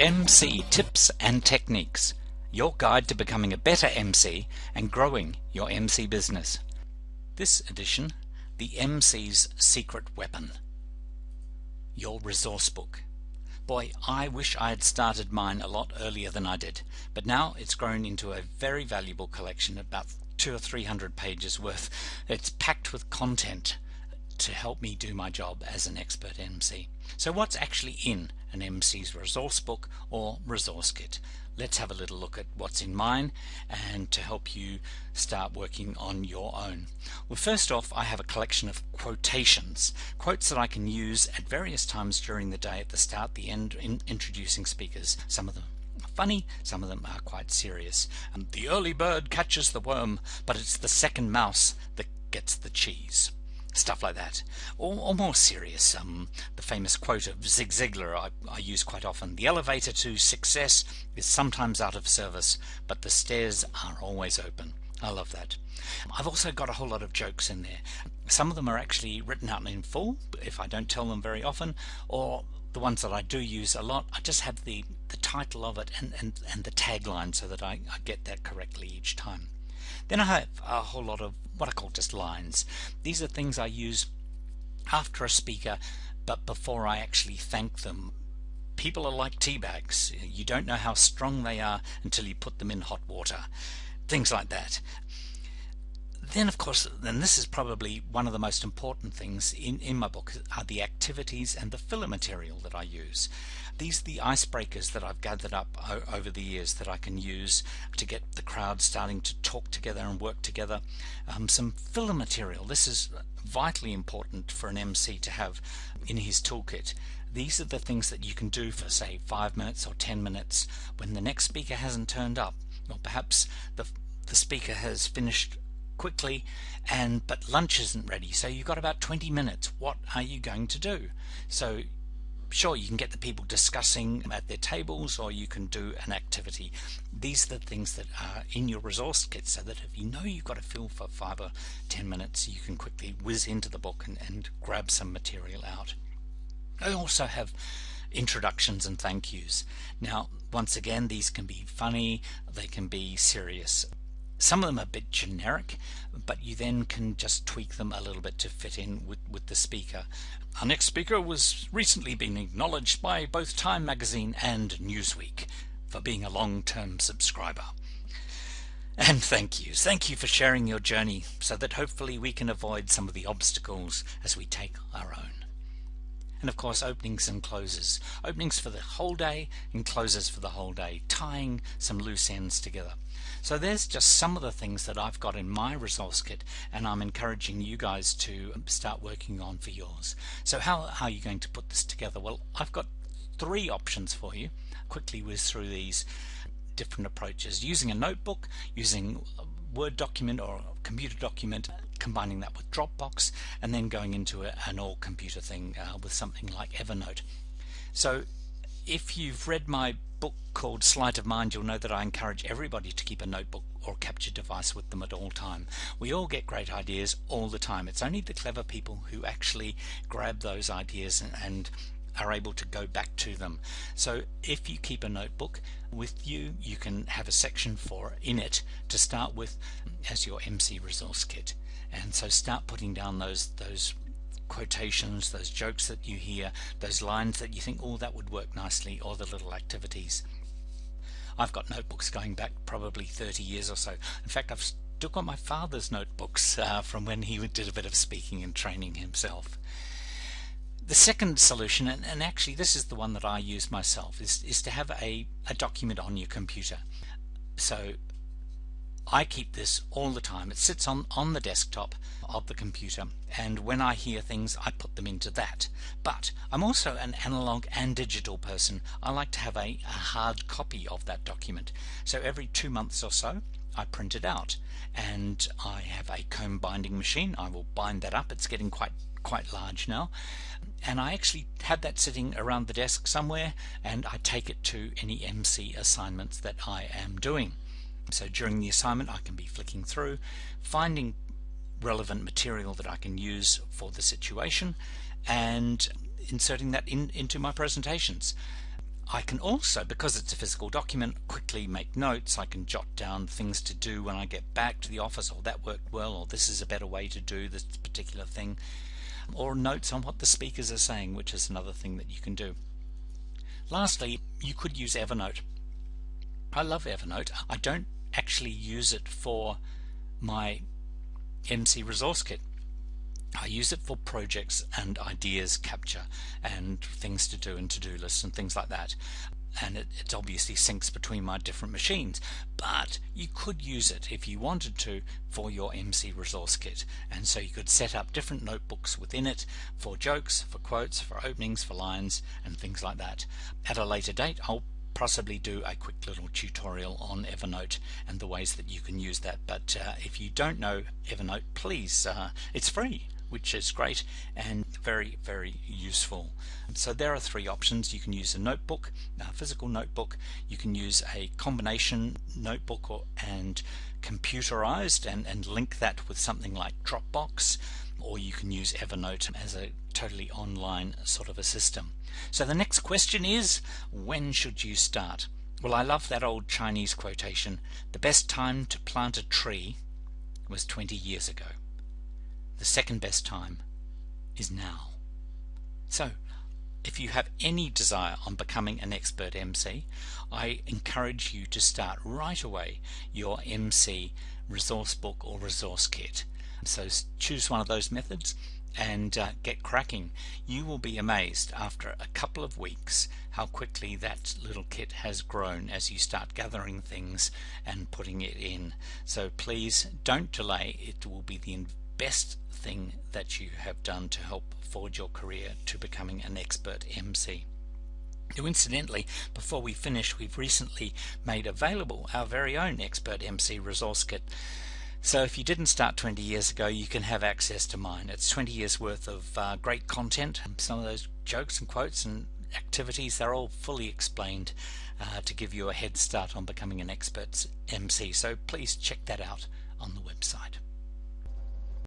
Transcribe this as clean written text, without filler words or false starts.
Emcee Tips and Techniques, your guide to becoming a better MC and growing your MC business. This edition, the MC's Secret Weapon, your resource book. Boy, I wish I had started mine a lot earlier than I did, but now it's grown into a very valuable collection, about 200 or 300 pages worth. It's packed with content to help me do my job as an expert MC. So what's actually in an MC's resource book or resource kit? Let's have a little look at what's in mine and to help you start working on your own. Well, first off, I have a collection of quotations, quotes that I can use at various times during the day, at the start, the end, in introducing speakers. Some of them are funny, some of them are quite serious. The early bird catches the worm, but it's the second mouse that gets the cheese. Stuff like that, or more serious. The famous quote of Zig Ziglar I use quite often: the elevator to success is sometimes out of service, but the stairs are always open. I love that. I've also got a whole lot of jokes in there. Some of them are actually written out in full if I don't tell them very often, or the ones that I do use a lot, I just have the title of it and the tagline so that I get that correctly each time. Then I have a whole lot of what I call just lines. These are things I use after a speaker, but before I actually thank them. People are like tea bags. You don't know how strong they are until you put them in hot water. Things like that. Then, of course, and this is probably one of the most important things in my book, are the activities and the filler material that I use. These are the icebreakers that I've gathered up over the years that I can use to get the crowd starting to talk together and work together. Some filler material. This is vitally important for an MC to have in his toolkit. These are the things that you can do for, say, 5 minutes or 10 minutes when the next speaker hasn't turned up, or perhaps the speaker has finished quickly but lunch isn't ready, so you've got about 20 minutes. What are you going to do? So sure, you can get the people discussing at their tables, or you can do an activity. These are the things that are in your resource kit, so that if you know you've got to fill for 5 or 10 minutes, you can quickly whiz into the book and grab some material out. I also have introductions and thank yous. Now, once again, these can be funny, they can be serious. Some of them are a bit generic, but you then can just tweak them a little bit to fit in with the speaker. Our next speaker was recently been acknowledged by both Time Magazine and Newsweek for being a long-term subscriber. And thank yous. Thank you for sharing your journey so that hopefully we can avoid some of the obstacles as we take our own. And of course, openings and closes. Openings for the whole day and closes for the whole day, tying some loose ends together. So there's just some of the things that I've got in my resource kit, and I'm encouraging you guys to start working on for yours. So how are you going to put this together? Well, I've got 3 options for you. Quickly whiz through these different approaches: using a notebook, using a Word document or a computer document, combining that with Dropbox, and then going into an all computer thing with something like Evernote. So if you've read my book called Sleight of Mind, you'll know that I encourage everybody to keep a notebook or capture device with them at all time. We all get great ideas all the time. It's only the clever people who actually grab those ideas and are able to go back to them. So if you keep a notebook with you, you can have a section in it to start with as your MC resource kit. And so start putting down those quotations, those jokes that you hear, those lines that you think, oh, that would work nicely, or the little activities. I've got notebooks going back probably 30 years or so. In fact, I've still got my father's notebooks from when he did a bit of speaking and training himself. The second solution, and actually this is the one that I use myself, is to have a document on your computer. So I keep this all the time. It sits on the desktop of the computer, and when I hear things, I put them into that. But I'm also an analog and digital person. I like to have a hard copy of that document. So every 2 months or so, I print it out, and I have a comb binding machine. I will bind that up. It's getting quite large now, and I actually have that sitting around the desk somewhere, and I take it to any MC assignments that I am doing. So during the assignment, I can be flicking through, finding relevant material that I can use for the situation, and inserting that into my presentations. I can also, because it's a physical document, quickly make notes. I can jot down things to do when I get back to the office, or that worked well, or this is a better way to do this particular thing, or notes on what the speakers are saying, which is another thing that you can do. Lastly, you could use Evernote. I love Evernote. I don't actually use it for my Emcee resource kit. I use it for projects and ideas capture and things to do and to-do lists and things like that. And it obviously syncs between my different machines, but you could use it if you wanted to for your Emcee resource kit. And so you could set up different notebooks within it for jokes, for quotes, for openings, for lines and things like that. At a later date, I'll possibly do a quick little tutorial on Evernote and the ways that you can use that. But if you don't know Evernote, please, it's free, which is great and very, very useful. So there are three options. You can use a notebook, a physical notebook. You can use a combination notebook and computerized and link that with something like Dropbox, or you can use Evernote as a totally online sort of a system. So the next question is, when should you start? Well, I love that old Chinese quotation, the best time to plant a tree was 20 years ago. The second best time is now. So if you have any desire on becoming an expert Emcee, I encourage you to start right away your Emcee resource book or resource kit. So choose one of those methods and get cracking. You will be amazed after a couple of weeks how quickly that little kit has grown as you start gathering things and putting it in. So please don't delay. It will be the best thing that you have done to help forge your career to becoming an expert Emcee. Now, incidentally, before we finish, we've recently made available our very own expert Emcee resource kit. So if you didn't start 20 years ago, you can have access to mine. It's 20 years worth of great content. Some of those jokes and quotes and activities, they're all fully explained to give you a head start on becoming an expert Emcee. So please check that out on the website.